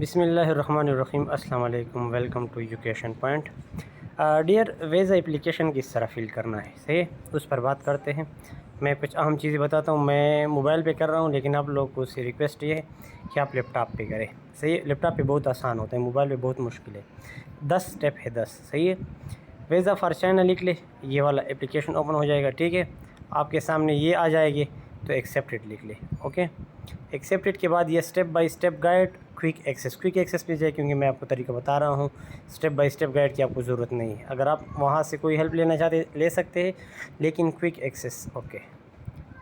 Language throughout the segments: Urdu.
بسم اللہ الرحمن الرحیم، السلام علیکم، welcome to education point. Dear, visa application کس طرح فل کرنا ہے، صحیح ہے، اس پر بات کرتے ہیں۔ میں کچھ اہم چیزیں بتاتا ہوں۔ میں موبائل پہ کر رہا ہوں، لیکن آپ لوگوں کو سے ریکویسٹ یہ ہے کہ آپ لیپ ٹاپ پہ کریں، صحیح ہے۔ لیپ ٹاپ پہ بہت آسان ہوتا ہے، موبائل پہ بہت مشکل ہے۔ 10 سٹیپ ہے، 10، صحیح ہے۔ ویزا فار چائنا لکھ لے، یہ والا اپلیکیشن اوپن ہو جائے گا، ٹھیک ہے۔ آپ کے سامنے یہ آ جائے گی، تو ایکسیپٹڈ لکھ لے، اوکے۔ ایکسیپٹڈ کے بعد یہ step by step guide, quick access پہ جائے، کیونکہ میں آپ کو طریقہ بتا رہا ہوں، اسٹیپ بائی اسٹیپ گائیڈ کی آپ کو ضرورت نہیں ہے۔ اگر آپ وہاں سے کوئی ہیلپ لینا چاہتے لے سکتے ہیں، لیکن کوئک ایکسیس، اوکے،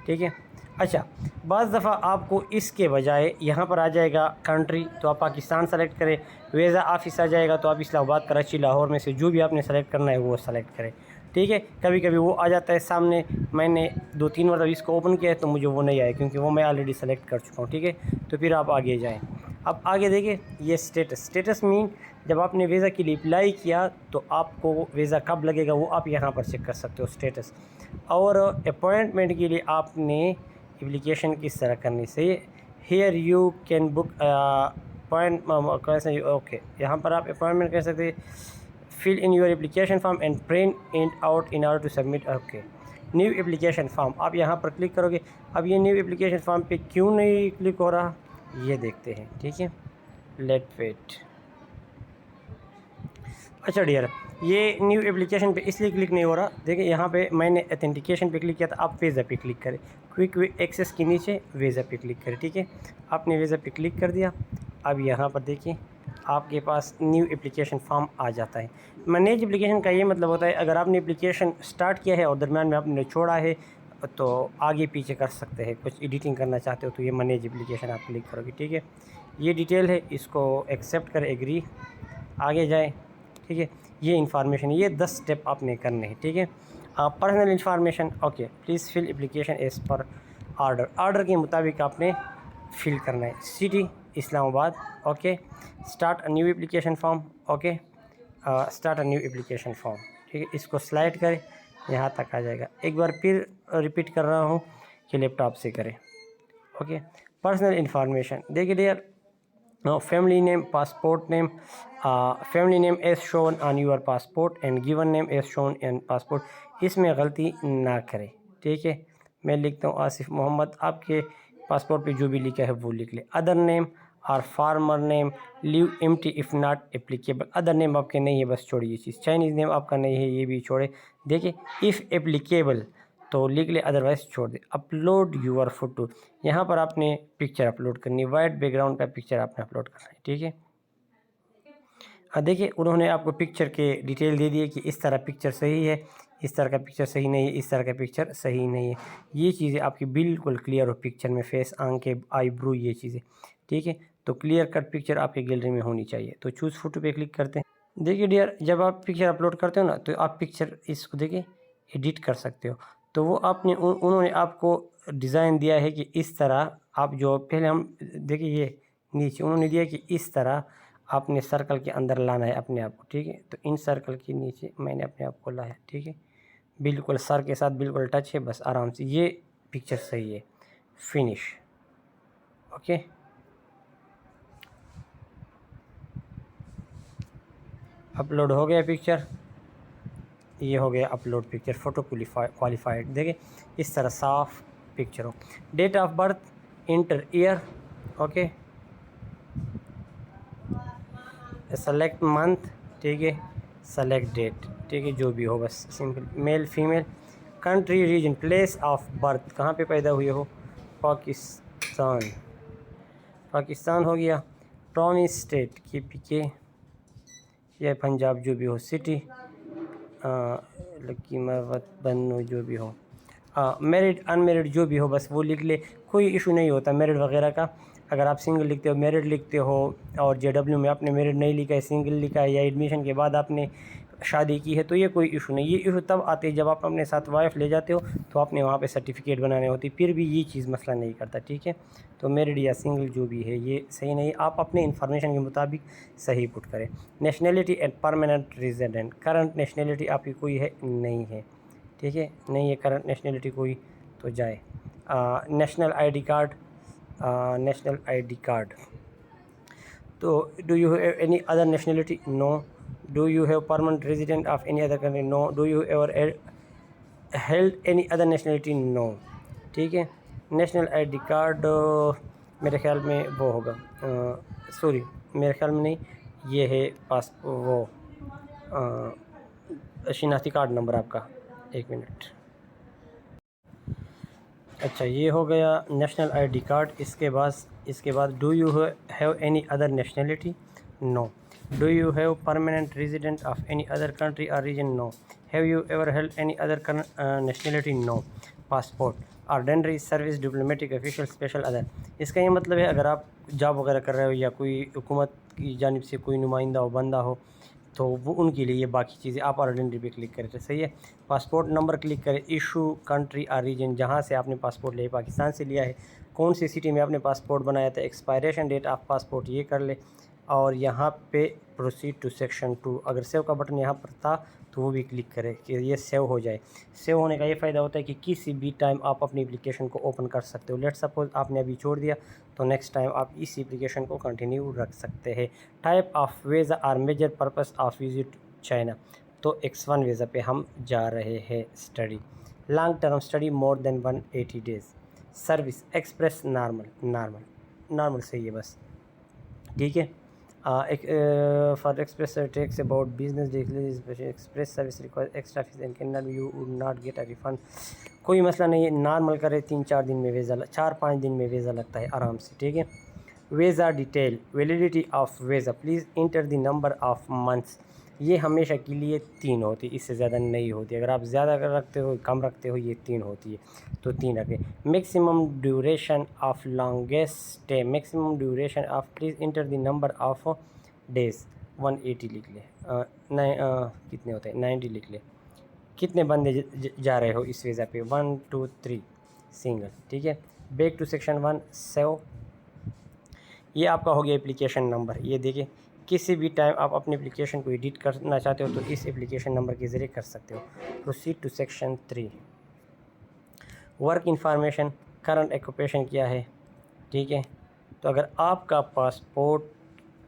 ٹھیک ہے۔ اچھا، بعض دفعہ آپ کو اس کے بجائے یہاں پر آ جائے گا کنٹری، تو آپ پاکستان سلیکٹ کریں۔ ویزا آفس آ جائے گا، تو آپ اسلام آباد، کراچی، لاہور میں سے جو بھی آپ نے سلیکٹ کرنا ہے وہ سلیکٹ کریں، ٹھیک ہے۔ کبھی کبھی وہ آ جاتا ہے سامنے، میں نے 2-3 مرتبہ اس کو اوپن کیا ہے تو مجھے وہ نہیں آیا، کیونکہ وہ میں آلریڈی سلیکٹ کر چکا ہوں، ٹھیک ہے۔ تو پھر آپ آگے جائیں۔ اب آگے دیکھیں، یہ اسٹیٹس مین، جب آپ نے ویزا کے لیے اپلائی کیا تو آپ کو ویزا کب لگے گا وہ آپ یہاں پر چیک کر سکتے ہو، اسٹیٹس۔ اور اپوائنٹمنٹ کے لیے آپ نے اپلیکیشن کس طرح کرنی، صحیح ہے۔ Here you can book okay, یہاں پر آپ اپوائنٹمنٹ کر سکتے ہیں۔ Fill in your application form and print it out in order to submit, okay. New application form, آپ یہاں پر کلک کرو گے۔ اب یہ نیو اپلیکیشن فارم پہ کیوں نہیں کلک ہو رہا، یہ دیکھتے ہیں، ٹھیک ہے۔ Let wait. اچھا ڈیئر، یہ نیو اپلیکیشن پہ اس لیے کلک نہیں ہو رہا، دیکھیں یہاں پہ میں نے اتھینٹیکیشن پہ کلک کیا تھا، آپ ویزا پہ کلک کریں، کوئک ایکسیس کے نیچے ویزا پہ کلک کریں، ٹھیک ہے۔ آپ نے ویزا پہ کلک کر دیا۔ اب یہاں پر دیکھیں آپ کے پاس نیو اپلیکیشن فارم آ جاتا ہے۔ مینیج اپلیکیشن کا یہ مطلب ہوتا ہے، اگر آپ نے اپلیکیشن سٹارٹ کیا ہے اور درمیان میں آپ نے چھوڑا ہے تو آگے پیچھے کر سکتے ہیں، کچھ ایڈیٹنگ کرنا چاہتے ہو تو یہ مینیج اپلیکیشن آپ کلک کرو گے، ٹھیک ہے۔ یہ ڈیٹیل ہے، اس کو ایکسیپٹ کریں، ایگری، آگے جائیں، ٹھیک ہے۔ یہ انفارمیشن، یہ 10 سٹیپ آپ نے کرنے ہیں، ٹھیک ہے۔ Personal information, okay, please fill application as per order کے مطابق آپ نے فل کرنا ہے۔ سٹی اسلام آباد، okay. Start a new application form, okay, start a new application form, ٹھیک ہے۔ اس کو سلائڈ کریں، یہاں تک آ جائے گا۔ ایک بار پھر ریپیٹ کر رہا ہوں کہ لیپ ٹاپ سے کریں، اوکے۔ پرسنل انفارمیشن، دیکھیے dear, family name, passport name, family name as shown on your passport and given name as shown in passport، اس میں غلطی نہ کریں، ٹھیک ہے۔ میں لکھتا ہوں آصف محمد، آپ کے پاسپورٹ پہ جو بھی لکھا ہے وہ لکھ لیں۔ ادر نیم اور former name leave empty if not applicable, other name آپ کے نہیں ہے، بس چھوڑیے یہ چیز۔ چائنیز نیم آپ کا نہیں ہے، یہ بھی چھوڑے۔ دیکھیں اف اپلیکیبل تو لکھ لے، ادروائز چھوڑ دے۔ اپلوڈ یور فوٹو، یہاں پر آپ نے پکچر اپلوڈ کرنی ہے، وائٹ بیک گراؤنڈ کا پکچر آپ نے اپلوڈ کرنا ہے، ٹھیک ہے۔ دیکھیے انہوں نے آپ کو پکچر کے ڈیٹیل دے دی ہے کہ اس طرح پکچر صحیح ہے، اس طرح کا پکچر صحیح نہیں ہے، اس طرح کا پکچر صحیح نہیں ہے۔ یہ چیزیں آپ کی بالکل کلیئر ہو پکچر میں، فیس، آنکھیں، آئی برو، یہ چیزیں، ٹھیک ہے۔ تو کلیئر کٹ پکچر آپ کی گیلری میں ہونی چاہیے۔ تو چوز فوٹو پہ کلک کرتے ہیں۔ دیکھیے ڈیئر، جب آپ پکچر اپلوڈ کرتے ہو نا تو آپ پکچر اس کو دیکھیں ایڈٹ کر سکتے ہو۔ تو وہ انہوں نے آپ کو ڈیزائن دیا ہے کہ اس طرح آپ جو پہلے ہم دیکھیں، یہ نیچے انہوں نے دیا کہ اس طرح آپ نے سرکل کے اندر لانا ہے اپنے آپ کو، ٹھیک ہے۔ تو ان سرکل کے نیچے میں نے اپنے آپ کو لایا، ٹھیک ہے۔ بالکل سر کے ساتھ بالکل ٹچ ہے، بس آرام سے، یہ پکچر صحیح ہے۔ Finish, okay. اپلوڈ ہو گیا پکچر، یہ ہو گیا اپلوڈ پکچر، فوٹو کوالیفائڈ، دیکھیں اس طرح صاف پکچر ہو۔ Date of birth, enter year, okay. Select month, ٹھیک ہے۔ سلیکٹ ڈیٹ، ٹھیک ہے، جو بھی ہو، بس simple. Male female, country region, place of birth, کہاں پہ پیدا ہوئے ہو، پاکستان، پاکستان ہو گیا۔ پروونس اسٹیٹ، کے یا پنجاب، جو بھی ہو۔ سٹی، لکی مروت، بنو، جو بھی ہو۔ میرڈ ان میرڈ جو بھی ہو، بس وہ لکھ لے، کوئی ایشو نہیں ہوتا میرڈ وغیرہ کا۔ اگر آپ سنگل لکھتے ہو، میرڈ لکھتے ہو، اور جے ڈبلیو میں آپ نے میرڈ نہیں لکھا ہے، سنگل لکھا ہے، یا ایڈمیشن کے بعد آپ نے شادی کی ہے، تو یہ کوئی ایشو نہیں۔ یہ ایشو تب آتے ہیں جب آپ اپنے ساتھ وائف لے جاتے ہو، تو آپ نے وہاں پہ سرٹیفکیٹ بنانے ہوتی، پھر بھی یہ چیز مسئلہ نہیں کرتا، ٹھیک ہے۔ تو میرڈ یا سنگل جو بھی ہے یہ صحیح نہیں، آپ اپنے انفارمیشن کے مطابق صحیح پٹ کریں۔ Nationality and permanent resident, current nationality آپ کی کوئی ہے نہیں ہے، ٹھیک ہے، نہیں ہے کرنٹ نیشنلٹی کوئی، تو جائے۔ National I D card, national I D card, تو do you have any other nationality? No. Do you have permanent resident of any other country? No. Do you ever held any other nationality? No. ٹھیک ہے. نیشنل آئی ڈی کارڈ میرے خیال میں وہ ہوگا، سوری میرے خیال میں نہیں، یہ ہے وہ شناختی کارڈ نمبر آپ کا. ایک منٹ. اچھا یہ ہو گیا نیشنل آئی ڈی کارڈ. اس کے بعد do you have any other nationality? No. Do you have permanent resident of any other country or region? No. Have you ever held any other nationality? No. Passport, ordinary service, diplomatic, official, special, other. اس کا یہ مطلب ہے اگر آپ جاب وغیرہ کر رہے ہو یا کوئی حکومت کی جانب سے کوئی نمائندہ ہو، بندہ ہو، تو وہ ان کے لیے یہ باقی چیزیں آپ آرڈینری پہ کلک کریں. صحیح ہے. پاسپورٹ نمبر کلک کریں. ایشو کنٹری اور ریجن، جہاں سے آپ نے پاسپورٹ لیا، پاکستان سے لیا ہے، کون سی سٹی میں آپ نے پاسپورٹ بنایا تھا، ایکسپائریشن ڈیٹ آف پاسپورٹ یہ کر لے. اور یہاں پہ پروسیڈ ٹو سیکشن 2، اگر سیو کا بٹن یہاں پر تھا تو وہ بھی کلک کرے کہ یہ سیو ہو جائے. سیو ہونے کا یہ فائدہ ہوتا ہے کہ کسی بھی ٹائم آپ اپنی اپلیکیشن کو اوپن کر سکتے ہو. لیٹ سپوز آپ نے ابھی چھوڑ دیا تو نیکسٹ ٹائم آپ اس اپلیکیشن کو کنٹینیو رکھ سکتے ہیں. ٹائپ آف ویزا اور major purpose of visit China. تو X1 ویزا پہ ہم جا رہے ہیں. Study, long term study, more than 180 days. Service, express, normal صحیح ہے بس. ٹھیک ہے. For express takes about business express service require extra fee and can you would not get a refund. کوئی مسئلہ نہیں ہے، نارمل کرے 3-4 دن میں ویزا 4-5 دن میں ویزا لگتا ہے آرام سے. ٹھیک ہے. Visa detail, validity of visa, please enter the number of months. یہ ہمیشہ کے لیے 3 ہوتی ہے، اس سے زیادہ نہیں ہوتی. اگر آپ زیادہ رکھتے ہو، کم رکھتے ہو، یہ 3 ہوتی ہے تو 3 رکھیں. Maximum duration of longest stay, maximum duration of, please enter the number of days. 180 لکھ لے. کتنے ہوتے ہیں؟ 90 لکھ لے. کتنے بندے جا رہے ہو اس ویزا پہ؟ 1 2 3 سنگل. ٹھیک ہے. Back to section 1 save. یہ آپ کا ہو گیا اپلیکیشن نمبر. یہ دیکھیں کسی بھی ٹائم آپ اپنی اپلیکیشن کو ایڈٹ کرنا چاہتے ہو تو اس اپلیکیشن نمبر کے ذریعے کر سکتے ہو. Proceed to section 3. Work information, current occupation کیا ہے. ٹھیک ہے. تو اگر آپ کا پاسپورٹ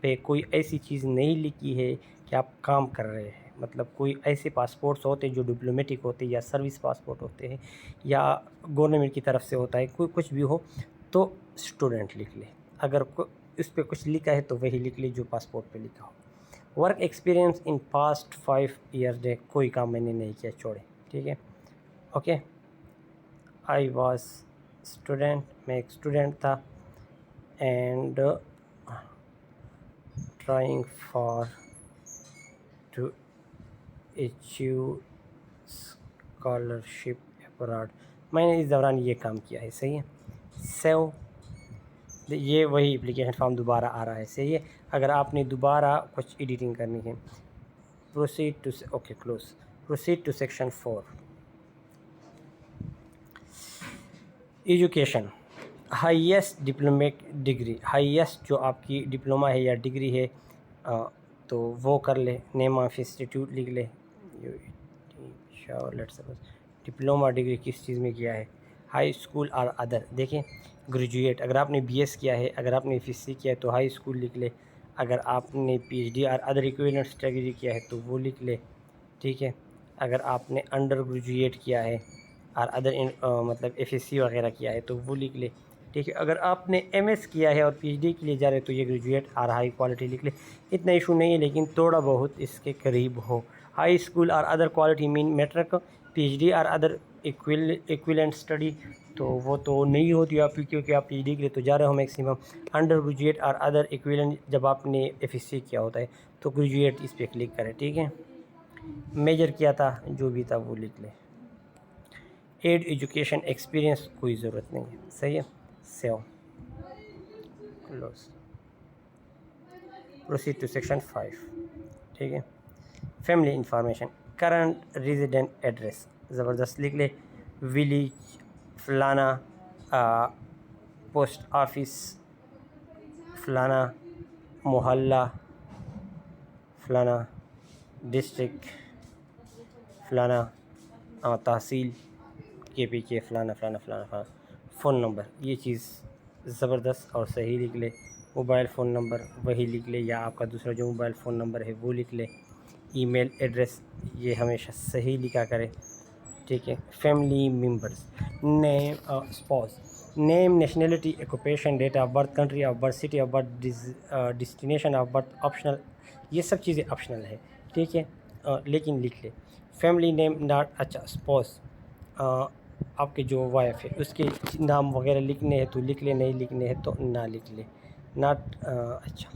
پہ کوئی ایسی چیز نہیں لکھی ہے کہ آپ کام کر رہے ہیں، مطلب کوئی ایسے پاسپورٹس ہوتے جو ڈپلومیٹک ہوتے یا سروس پاسپورٹ ہوتے ہیں یا گورنمنٹ کی طرف سے ہوتا ہے، کوئی کچھ بھی ہو، تو اسٹوڈنٹ لکھ لے. اگر اس پہ کچھ لکھا ہے تو وہی لکھ لے جو پاسپورٹ پہ لکھا ہو. Work experience in past 5 years day, کوئی کام میں نے نہیں کیا، چھوڑے. ٹھیک ہے. اوکے. آئی واز اسٹوڈنٹ، میں ایک اسٹوڈنٹ تھا. And trying for to achieve scholarship abroad. میں نے اس دوران یہ کام کیا ہے. صحیح ہے. سیو. یہ وہی اپلیکیشن فارم دوبارہ آ رہا ہے. صحیح ہے. اگر آپ نے دوبارہ کچھ ایڈیٹنگ کرنی ہے، proceed to, okay close. Proceed to section 4. Education, highest diploma degree, highest جو آپ کی ڈپلومہ ہے یا ڈگری ہے تو وہ کر لے. نیم آف انسٹیٹیوٹ لکھ لے. ڈپلومہ ڈگری کس چیز میں کیا ہے؟ ہائی اسکول اور ادر. دیکھیں گریجویٹ، اگر آپ نے BS کیا ہے، اگر آپ نے FSc کیا ہے تو ہائی اسکول لکھ لے. اگر آپ نے PhD اور ادر ایکویولنٹ ڈگری کیا ہے تو وہ لکھ لے. ٹھیک ہے. اگر آپ نے انڈر گریجویٹ کیا ہے اور ادر مطلب FSc وغیرہ کیا ہے تو وہ لکھ لے. ٹھیک ہے. اگر آپ نے MS کیا ہے اور PhD کے لیے جا رہے تو یہ گریجویٹ اور ہائی کوالٹی لکھ لے. اتنا ایشو نہیں ہے لیکن تھوڑا بہت اس کے قریب ہو. ہائی اسکول اور ادر کوالٹی مین میٹرک. PhD اور ادر ایکویلنٹ اسٹڈی تو وہ تو نہیں ہوتی آپ کی، کیونکہ آپ PhD کے لیے تو جا رہے ہو میکسیمم. انڈر گریجویٹ اور ادر ایکویلنٹ جب آپ نے FSc کیا ہوتا ہے تو گریجویٹ اس پہ کلک کرے. ٹھیک ہے. میجر کیا تھا، جو بھی تھا وہ لکھ لے. ایڈ ایجوکیشن ایکسپیرینس کوئی ضرورت نہیں ہے. صحیح ہے. Save close. Proceed to section 5. ٹھیک ہے. Family information, current resident address زبردست لکھ لے. ولیج فلانا، پوسٹ آفس فلانا، محلہ فلانا، ڈسٹرکٹ فلانا، تحصیل KPK فلانا فلانا فلانا فلانا. فون نمبر، یہ چیز زبردست اور صحیح لکھ لے. موبائل فون نمبر وہی لکھ لے، یا آپ کا دوسرا جو موبائل فون نمبر ہے وہ لکھ لے. ای میل ایڈریس یہ ہمیشہ صحیح لکھا کرے، ٹھیک ہے. Family members, name spouse, name, nationality, occupation, date of birth, country of birth, city of birth, destination of birth optional, یہ سب چیزیں آپشنل ہے، ٹھیک ہے. لیکن لکھ لے. فیملی نیم ناٹ، اچھا اسپاؤس آپ کے جو وائف ہے اس کے نام وغیرہ لکھنے ہیں تو لکھ لے، نہیں لکھنے ہیں تو نہ لکھ لے. ناٹ اچھا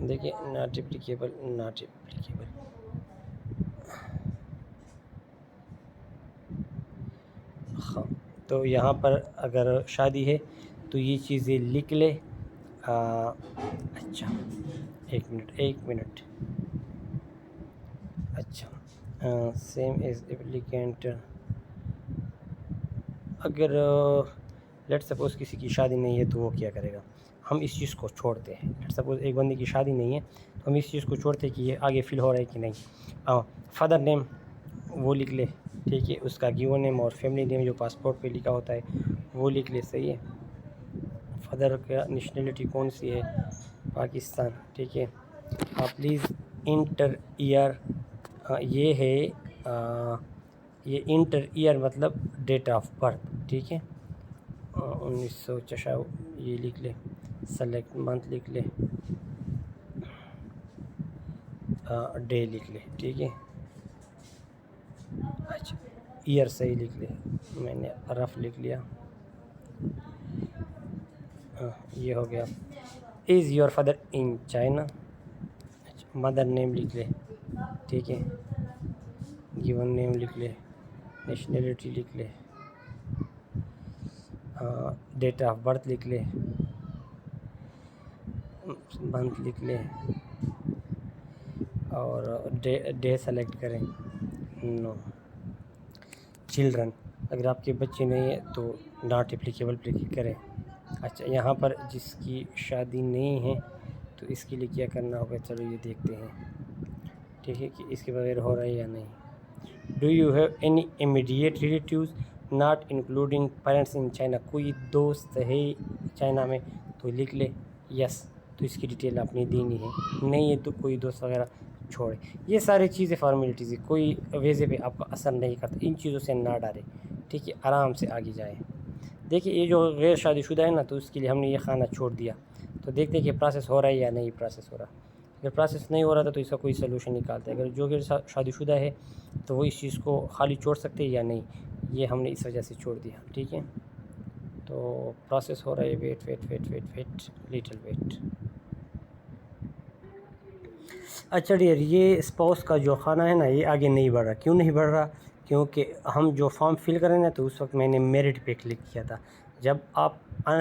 دیکھیے ناٹ اپلیکیبل، ناٹ اپلیکیبل. ہاں تو یہاں پر اگر شادی ہے تو یہ چیزیں لکھ لے. اچھا ایک منٹ. اچھا سیم ایز اپلیکینٹ، اگر لیٹ سپوز کسی کی شادی نہیں ہے تو وہ کیا کرے گا؟ ہم اس چیز کو چھوڑتے ہیں. لیٹ سپوز ایک بندے کی شادی نہیں ہے تو ہم اس چیز کو چھوڑتے ہیں کہ یہ آگے فل ہو رہا ہے کہ نہیں. فادر نیم وہ لکھ لے، ٹھیک ہے. اس کا گیون نیم اور فیملی نیم جو پاسپورٹ پہ لکھا ہوتا ہے وہ لکھ لے، صحیح ہے. فادر کا نیشنلٹی کون سی ہے؟ پاکستان، ٹھیک ہے. پلیز انٹر ایئر، یہ ہے یہ انٹر ایئر مطلب ڈیٹ آف برتھ، ٹھیک ہے. 1956 یہ لکھ لے. سلیکٹ منتھ لکھ لے، ڈے لکھ لے، ٹھیک ہے. اچھا ایئر صحیح لکھ لے، میں نے رف لکھ لیا. یہ ہو گیا. Is your father in China? اچھا مدر نیم لکھ لے، ٹھیک ہے. گیون نیم لکھ لے، نیشنلٹی لکھ لے، ڈیٹ آف برتھ لکھ لے، منتھ لکھ لے، اور ڈے سلیکٹ کریں. نو. چلڈرن، اگر آپ کے بچے نہیں ہیں تو ناٹ اپلیکیبل پہ کلک کریں. اچھا یہاں پر جس کی شادی نہیں ہے تو اس کے لیے کیا کرنا ہوگا؟ چلو یہ دیکھتے ہیں، ٹھیک ہے، کہ اس کے بغیر ہو رہا ہے یا نہیں. Do you have any immediate relatives not including parents in China? کوئی دوست ہے چائنا میں تو لکھ لے یس، تو اس کی ڈیٹیل آپ نے دینی ہے. نہیں ہے تو کوئی دوست وغیرہ چھوڑے. یہ ساری چیزیں فارمیلٹیز ہے، کوئی ویزے پہ آپ کا اثر نہیں کرتا. ان چیزوں سے نہ ڈرے، ٹھیک ہے، آرام سے آگے جائیں. دیکھیے یہ جو غیر شادی شدہ ہے نا تو اس کے لیے ہم نے یہ خانہ چھوڑ دیا. تو دیکھتے ہیں کہ پروسیس ہو رہا ہے یا نہیں پروسیس ہو رہا. اگر پروسیس نہیں ہو رہا تھا تو اس کا کوئی سلوشن نکالتے ہیں. اگر جو غیر شادی شدہ ہے تو وہ اس چیز کو خالی چھوڑ سکتے ہیں یا نہیں، یہ ہم نے اس وجہ سے چھوڑ دیا، ٹھیک ہے. تو پروسیس ہو رہا ہے، ویٹ لیٹل ویٹ. اچھا ڈیئر، یہ اسپاؤس کا جو خانہ ہے نا یہ آگے نہیں بڑھ رہا. کیوں نہیں بڑھ رہا؟ کیونکہ ہم جو فارم فل کریں نا تو اس وقت میں نے میرٹ پہ کلک کیا تھا. جب آپ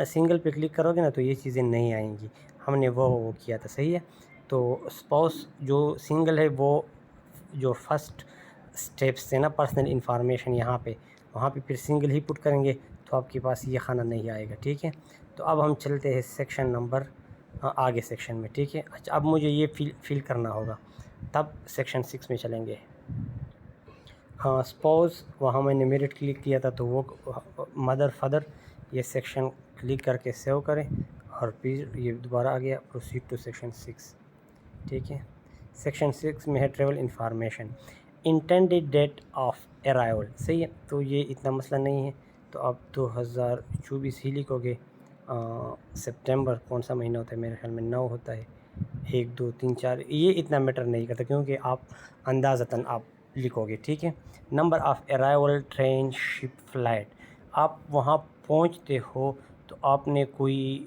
سنگل پہ کلک کرو گے نا تو یہ چیزیں نہیں آئیں گی. ہم نے وہ کیا تھا، صحیح ہے. تو اسپاؤس جو سنگل ہے وہ جو فرسٹ اسٹیپس تھے نا پرسنل انفارمیشن یہاں پہ، وہاں پہ پھر سنگل ہی پٹ کریں گے تو آپ کے پاس یہ خانہ نہیں آئے گا، ٹھیک ہے. تو اب ہم چلتے ہیں سیکشن نمبر آگے سیکشن میں، ٹھیک ہے. اچھا اب مجھے یہ فل کرنا ہوگا، تب سیکشن 6 میں چلیں گے. سپوز وہاں میں نے میرٹ کلک کیا تھا تو وہ مدر فادر، یہ سیکشن کلک کر کے سیو کریں اور پھر یہ دوبارہ آ گیا. پروسیڈ ٹو سیکشن 6، ٹھیک ہے. سیکشن 6 میں ہے travel information, intended date of arrival, صحیح ہے. تو یہ اتنا مسئلہ نہیں ہے، تو آپ 2024 ہی لکھو گے. سپٹمبر کون سا مہینہ ہوتا ہے؟ میرے خیال میں 9 ہوتا ہے. 1 2 3 4 یہ اتنا میٹر نہیں کرتا کیونکہ آپ اندازتاً آپ لکھو گے، ٹھیک ہے. Number of arrival train ship flight, آپ وہاں پہنچتے ہو تو آپ نے کوئی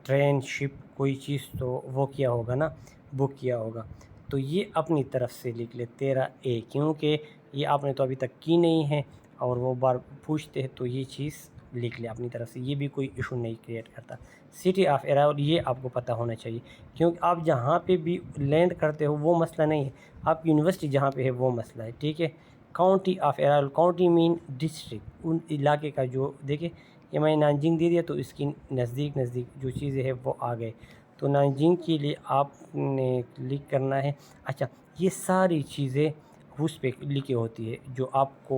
ٹرین شپ کوئی چیز تو وہ کیا ہوگا نا، بک کیا ہوگا. تو یہ اپنی طرف سے لکھ لے 13A، کیونکہ یہ آپ نے تو ابھی تک کی نہیں ہے اور وہ بار پوچھتے ہیں تو یہ چیز لکھ لے اپنی طرف سے. یہ بھی کوئی ایشو نہیں کریٹ کرتا. سٹی آف ارائیول یہ آپ کو پتہ ہونا چاہیے کیونکہ آپ جہاں پہ بھی لینڈ کرتے ہو وہ مسئلہ نہیں ہے، آپ یونیورسٹی جہاں پہ ہے وہ مسئلہ ہے، ٹھیک ہے. County of arrival, county main district, ان علاقے کا جو دیکھیں یہ میں نانجنگ دے دیا تو اس کی نزدیک جو چیزیں ہیں وہ آ گئے. تو نانجنگ کے لیے آپ نے کلک کرنا ہے. اچھا یہ ساری چیزیں اس پہ لکھی ہوتی ہے جو آپ کو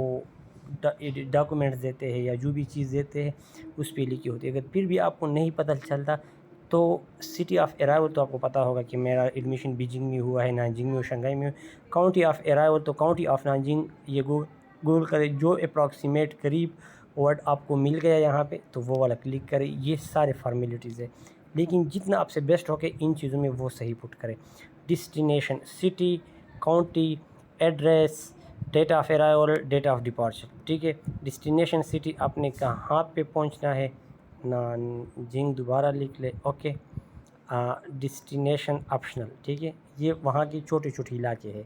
ڈاکومنٹس دیتے ہیں یا جو بھی چیز دیتے ہیں اس پہ لکھی ہوتی ہے. اگر پھر بھی آپ کو نہیں پتہ چلتا تو سٹی آف ارائیول تو آپ کو پتہ ہوگا کہ میرا ایڈمیشن بیجنگ میں ہوا ہے, نانجنگ میں, شنگھائی میں. کاؤنٹی آف ارائیول تو کاؤنٹی آف نانجنگ, یہ گوگل کرے جو اپروکسیمیٹ قریب ورڈ آپ کو مل گیا یہاں پہ تو وہ والا کلک کرے. یہ سارے فارمیلٹیز ہے, لیکن جتنا آپ سے بیسٹ ہو کے ان چیزوں میں وہ صحیح پٹ کرے. Destination, city, county, address, date of arrival, date of departure. ٹھیک ہے, ڈسٹینیشن سٹی آپ نے کہاں پہ پہنچنا ہے, نانجنگ دوبارہ لکھ لے. Okay, destination optional. ٹھیک ہے, یہ وہاں کی چھوٹے چھوٹے علاقے ہے.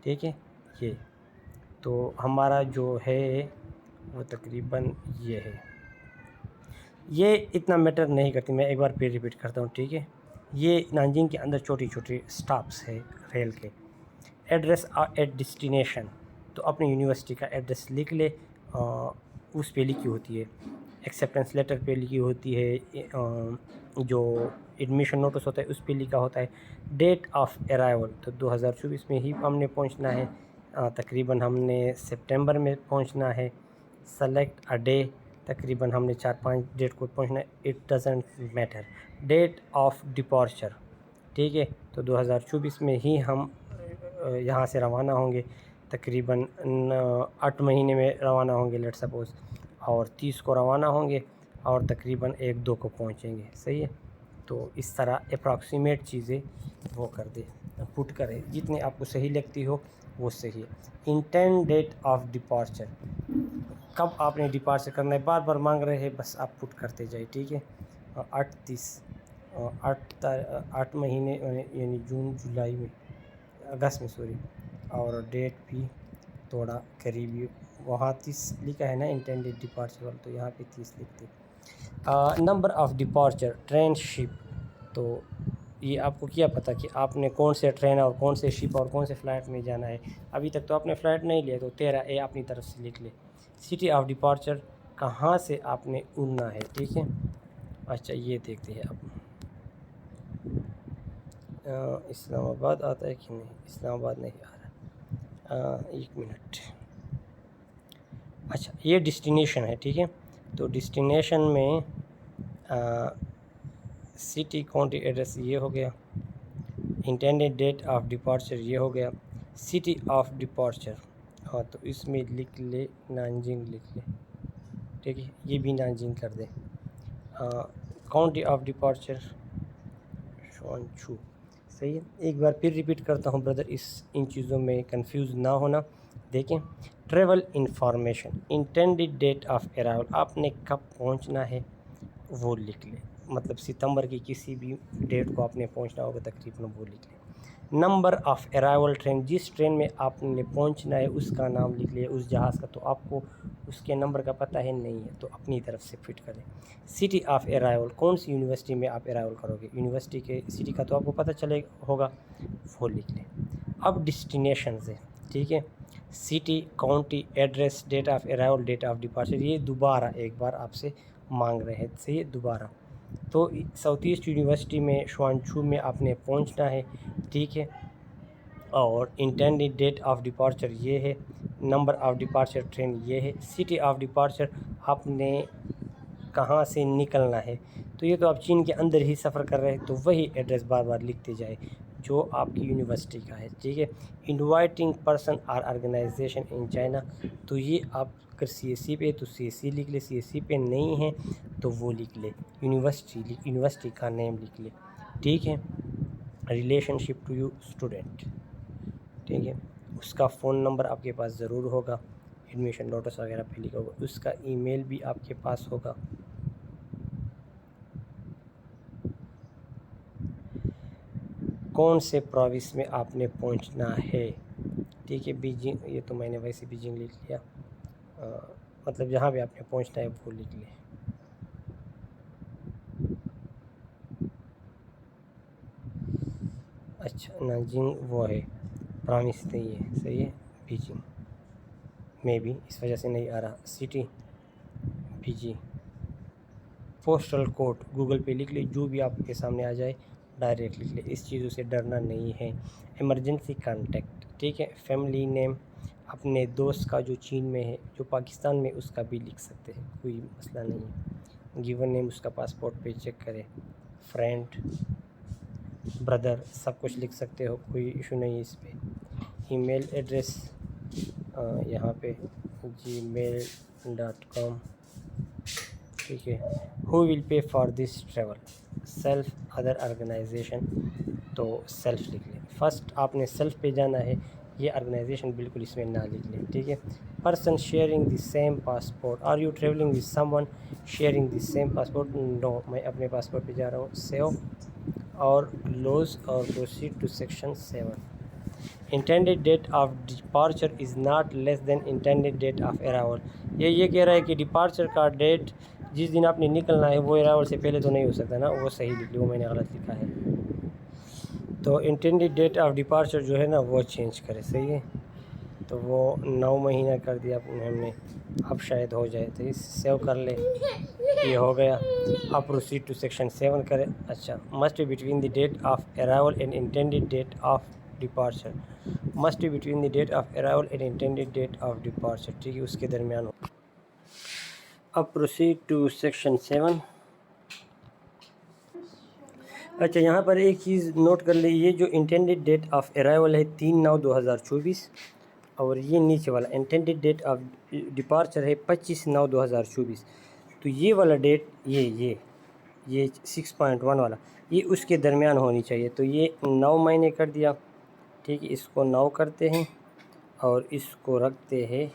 ٹھیک ہے, یہ تو ہمارا جو ہے وہ تقریباً یہ ہے. یہ اتنا میٹر نہیں کرتی, میں ایک بار پھر ریپیٹ کرتا ہوں. ٹھیک ہے, یہ نانجنگ کے اندر چھوٹی چھوٹی سٹاپس ہے ریل کے. ایڈریس ایٹ ڈسٹینیشن تو اپنی یونیورسٹی کا ایڈریس لکھ لے, اس پہ لکھی ہوتی ہے. ایکسیپٹنس لیٹر پہ لکھی ہوتی ہے, جو ایڈمیشن نوٹس ہوتا ہے اس پہ لکھا ہوتا ہے. ڈیٹ آف ارائیول تو 2024 میں ہی ہم نے پہنچنا ہے, تقریباً ہم نے سپٹمبر میں پہنچنا ہے. سلیکٹ اے ڈے, تقریباً ہم نے 4-5 ڈیٹ کو پہنچنا ہے. It doesn't matter. Date of departure, ٹھیک ہے, تو 2024 میں ہی ہم یہاں سے روانہ ہوں گے. تقریباً 8 مہینے میں روانہ ہوں گے لیٹ سپوز, اور 30 کو روانہ ہوں گے اور تقریباً 1-2 کو پہنچیں گے. صحیح ہے, تو اس طرح اپروکسیمیٹ چیزیں وہ کر دے, پٹ کرے, جتنے آپ کو صحیح لگتی ہو وہ صحیح ہے. انٹینڈ ڈیٹ آف ڈپارچر, کب آپ نے ڈپارچر کرنا ہے, بار بار مانگ رہے ہیں, بس آپ پٹ کرتے جائے. ٹھیک ہے, 8 مہینے یعنی جون, جولائی میں, اگست میں سوری, اور ڈیٹ بھی تھوڑا قریبی, وہاں 30 لکھا ہے نا انٹینڈیڈ ڈپارچر والا, تو یہاں پہ 30 لکھتے. نمبر آف ڈپارچر, ٹرین, شپ. تو یہ آپ کو کیا پتہ کہ آپ نے کون سے ٹرین اور کون سے شپ اور کون سے فلائٹ میں جانا ہے. ابھی تک تو آپ نے فلائٹ نہیں لیا, تو 13A اپنی طرف سے لکھ لے. سٹی آف ڈپارچر, کہاں سے آپ نے اڑنا ہے. ٹھیک ہے, اچھا یہ دیکھتے ہیں اب اسلام آباد آتا ہے کہ نہیں. اسلام آباد نہیں آ رہا, 1 منٹ. اچھا, یہ ڈسٹینیشن ہے. ٹھیک ہے, تو ڈسٹینیشن میں سٹی, کاؤنٹی, ایڈریس یہ ہو گیا. انٹینڈیڈ ڈیٹ آف ڈپارچر یہ ہو گیا. سٹی آف ڈپارچر, ہاں تو اس میں لکھ لے نانجنگ لکھ لے. ٹھیک ہے, یہ بھی نانجنگ کر دے. کاؤنٹی آف ڈپارچر شوانچھو. صحیح ہے, ایک بار پھر ریپیٹ کرتا ہوں بردر, ان چیزوں میں کنفیوز نہ ہونا. دیکھیں, travel information, intended date of arrival, آپ نے کب پہنچنا ہے وہ لکھ لے. مطلب ستمبر کی کسی بھی ڈیٹ کو آپ نے پہنچنا ہوگا تقریباً, وہ لکھ لے. نمبر آف ارائیول ٹرین, جس ٹرین میں آپ نے پہنچنا ہے اس کا نام لکھ لے, اس جہاز کا. تو آپ کو اس کے نمبر کا پتہ ہے نہیں ہے, تو اپنی طرف سے فٹ کریں. سٹی آف ارائیول, کون سی یونیورسٹی میں آپ ارائیول کرو گے, یونیورسٹی کے سٹی کا تو آپ کو پتہ چلے ہوگا, وہ لکھ لیں. اب ڈسٹینیشنز ہے. ٹھیک ہے, city, county, address, date of arrival, date of departure, یہ دوبارہ ایک بار آپ سے مانگ رہے ہیں. صحیح ہے, دوبارہ. تو ساؤتھ ایسٹ یونیورسٹی میں شوانچھو میں آپ نے پہنچنا ہے. ٹھیک ہے, اور انٹینڈیڈ ڈیٹ آف ڈپارچر یہ ہے. نمبر آف ڈپارچر ٹرین یہ ہے. سٹی آف ڈپارچر, آپ نے کہاں سے نکلنا ہے. تو یہ تو آپ چین کے اندر ہی سفر کر رہے ہیں, تو وہی ایڈریس بار بار لکھتے جائے جو آپ کی یونیورسٹی کا ہے. ٹھیک ہے, inviting person or organization in China, تو یہ آپ اگر CSE پہ تو CSE لکھ لے, CSE پہ نہیں ہے تو وہ لکھ لے, یونیورسٹی کا نیم لکھ لے. ٹھیک ہے, relationship to you student. ٹھیک ہے, اس کا فون نمبر آپ کے پاس ضرور ہوگا, ایڈمیشن نوٹس وغیرہ پہ لکھا ہوگا. اس کا ای میل بھی آپ کے پاس ہوگا. کون سے پروونس میں آپ نے پہنچنا ہے. ٹھیک ہے, بیجنگ, یہ تو میں نے ویسے بیجنگ لکھ لیا, مطلب جہاں بھی آپ نے پہنچنا ہے وہ لکھ لیں. اچھا, نانجنگ وہ ہے, پروونس نہیں ہے. صحیح ہے, بیجنگ میں بھی اس وجہ سے نہیں آ رہا. City, Beijing. Postal code Google پہ لکھ لے, جو بھی آپ کے سامنے آ جائے ڈائریکٹ لکھ لے, اس چیزوں سے ڈرنا نہیں ہے. Emergency contact. ٹھیک ہے, فیملی نیم, اپنے دوست کا جو چین میں ہے، جو پاکستان میں، اس کا بھی لکھ سکتے ہیں، کوئی مسئلہ نہیں ہے۔ گیون نیم اس کا پاسپورٹ پہ چیک کرے، فرینڈ، بردر، سب کچھ لکھ سکتے ہو، کوئی ایشو نہیں ہے اس پہ۔ ای میل ایڈریس یہاں پہ gmail.com، ٹھیک ہے۔ Who will pay for this travel, self, other organization, تو سیلف لکھ لیں۔ فرسٹ آپ نے سیلف پہ جانا ہے، یہ آرگنائزیشن بالکل اس میں نہ لکھ لیں، ٹھیک ہے۔ Person sharing the same passport, are you travelling with someone sharing the same passport? No, میں اپنے پاسپورٹ پہ جا رہا ہوں۔ سیو اور کلوز اور proceed to section 7۔ Intended date of departure is not less than intended date of arrival. یہ کہہ رہا ہے کہ ڈپارچر کا ڈیٹ جس دن آپ نے نکلنا ہے وہ ارائیول سے پہلے تو نہیں ہو سکتا نا، وہ صحیح لکھ لی، وہ میں نے غلط لکھا ہے۔ تو انٹینڈیڈ ڈیٹ آف ڈپارچر جو ہے نا وہ چینج کرے، صحیح ہے۔ تو وہ 9 مہینہ کر دیا ہم نے، اب شاید ہو جائے، تو اس سیو کر لے، یہ ہو گیا۔ اب پروسیڈ ٹو سیکشن 7 کرے۔ اچھا، must be between the date of arrival and intended date of departure, must be between the date of arrival and intended date of departure, ٹھیک ہے، اس کے درمیان ہو۔ اب پروسیڈ ٹو سیکشن 7۔ اچھا، یہاں پر ایک چیز نوٹ کر لیں، یہ جو انٹینڈیڈ ڈیٹ آف ارائیول ہے 3/9/2024، اور یہ نیچے والا انٹینڈیڈ ڈیٹ آف ڈپارچر ہے 25/9/2024، تو یہ والا ڈیٹ، یہ 6.1 والا، یہ اس کے درمیان ہونی چاہیے۔ تو یہ 9 مہینے کر دیا، ٹھیک ہے، اس کو 9 کرتے ہیں اور اس کو رکھتے ہیں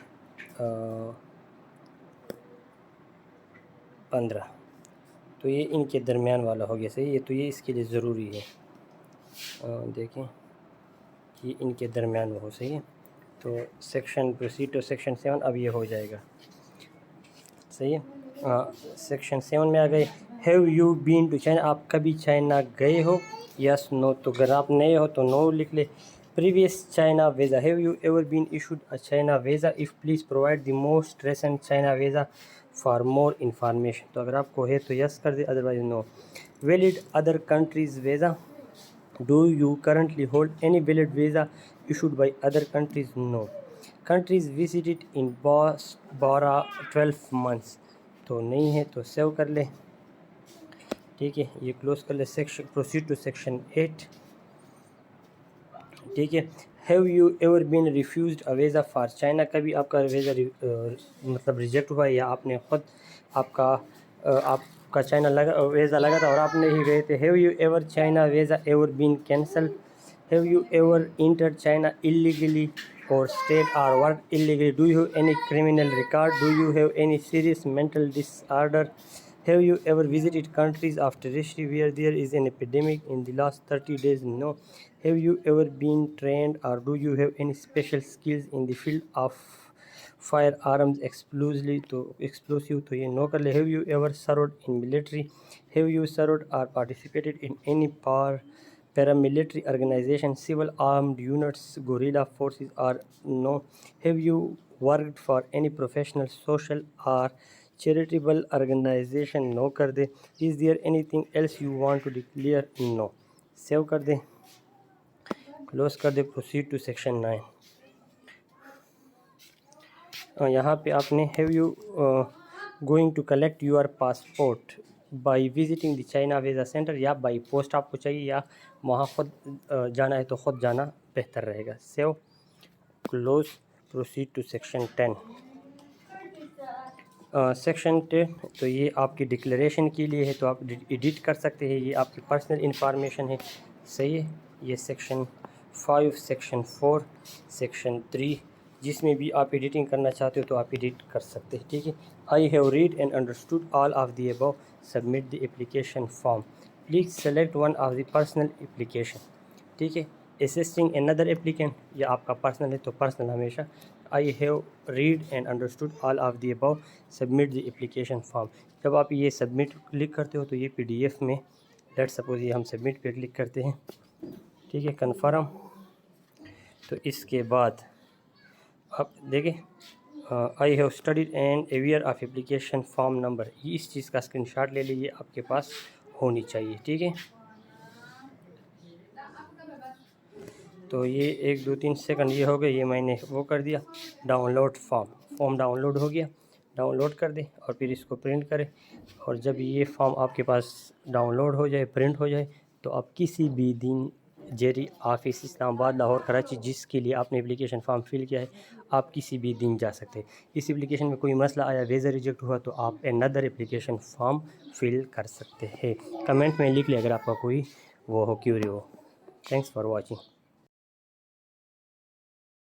15، تو یہ ان کے درمیان والا ہو گیا، صحیح ہے۔ تو یہ اس کے لیے ضروری ہے، دیکھیں کہ ان کے درمیان وہ ہو، صحیح ہے۔ تو سیکشن پروسیڈ ٹو سیکشن 7 اب یہ ہو جائے گا، صحیح ہے۔ سیکشن 7 میں آ گئے۔ Have you been to China, آپ کبھی چائنا گئے ہو؟ یس، نو، تو اگر آپ نئے ہو تو نو لکھ لے۔ Previous China visa, have you ever been issued a China visa? If please provide the most recent China visa for more information, تو اگر آپ کو ہے تو یس کر دے، otherwise no. Valid other countries visa, do you currently hold any valid visa issued by other countries? No. Countries visited in past 12 months، تو نہیں ہے، تو سیو کر لے، ٹھیک ہے، یہ کلوز کر لے۔ سیکشن پروسیڈ ٹو سیکشن 8، ٹھیک ہے۔ Have you ever been refused a visa for China, کبھی آپ کا ویزا مطلب ریجیکٹ ہوا ہے، یا آپ نے خود آپ کا چائنا ویزا لگا تھا اور آپ نہیں گئے تھے؟ Have you ever China visa ever been cancel? Have you ever enter China illegally or stayed or worked illegally? Do you have any criminal record? Do you have any serious mental disorder? Have you ever visited countries of terrorism where there is an epidemic in the last 30 days? No. Have you ever been trained or do you have any special skills in the field of firearms explosive? تو یہ نو کر لے۔ Have you ever served in military? Have you served or participated in any paramilitary organization, civil armed units, guerrilla forces, or no? Have you worked for any professional, social or charitable organization? No کر دے۔ Is there anything else you want to declare? No. Save کر دے، کلوز کر دے۔ Proceed to section 9۔ یہاں پہ آپ نے have you going to collect your passport by visiting the China visa center, یا بائی پوسٹ آپ کو چاہیے، یا وہاں خود جانا ہے تو خود جانا بہتر رہے گا۔ Save, close, proceed to section 10۔ Section 10 تو یہ آپ کی ڈکلیریشن کے لیے ہے، تو آپ ایڈٹ کر سکتے ہیں، یہ آپ کی پرسنل انفارمیشن ہے، صحیح ہے۔ یہ سیکشن 5، سیکشن 4، سیکشن 3، جس میں بھی آپ ایڈیٹنگ کرنا چاہتے ہو تو آپ ایڈٹ کر سکتے ہیں، ٹھیک ہے۔ I have read and understood all of the above, submit the application form, please select one of the personal application, ٹھیک ہے۔ اسسٹنگ اندر اپلیکینٹ، یا آپ کا پرسنل ہے تو پرسنل ہمیشہ۔ I have read and understood all of the above, submit the application form. جب آپ یہ سبمٹ کلک کرتے ہو تو یہ PDF میں، لیٹ سپوز یہ ہم سبمٹ پہ کلک کرتے ہیں، ٹھیک ہے، کنفرم۔ تو اس کے بعد اب دیکھیں، I have studied and aware of application form number, یہ اس چیز کا اسکرین شاٹ لے لیجیے، آپ کے پاس ہونی چاہیے، ٹھیک ہے۔ تو یہ 1 2 3 سیکنڈ یہ ہو گئے، یہ میں نے وہ کر دیا download form download ہو گیا، ڈاؤن لوڈ کر دیں اور پھر اس کو پرنٹ کریں. اور جب یہ فارم آپ کے پاس ڈاؤن لوڈ ہو جائے، پرنٹ ہو جائے، تو آپ کسی بھی دن جیری آفس اسلام آباد، لاہور، کراچی، جس کے لیے آپ نے اپلیکیشن فارم فل کیا ہے، آپ کسی بھی دن جا سکتے ہیں. اس اپلیکیشن میں کوئی مسئلہ آیا، ویزا ریجیکٹ ہوا، تو آپ another اپلیکیشن فارم فل کر سکتے ہیں. کمنٹ میں لکھ لیں اگر آپ کا کوئی وہ ہو، کیوری ہو. Thanks for watching.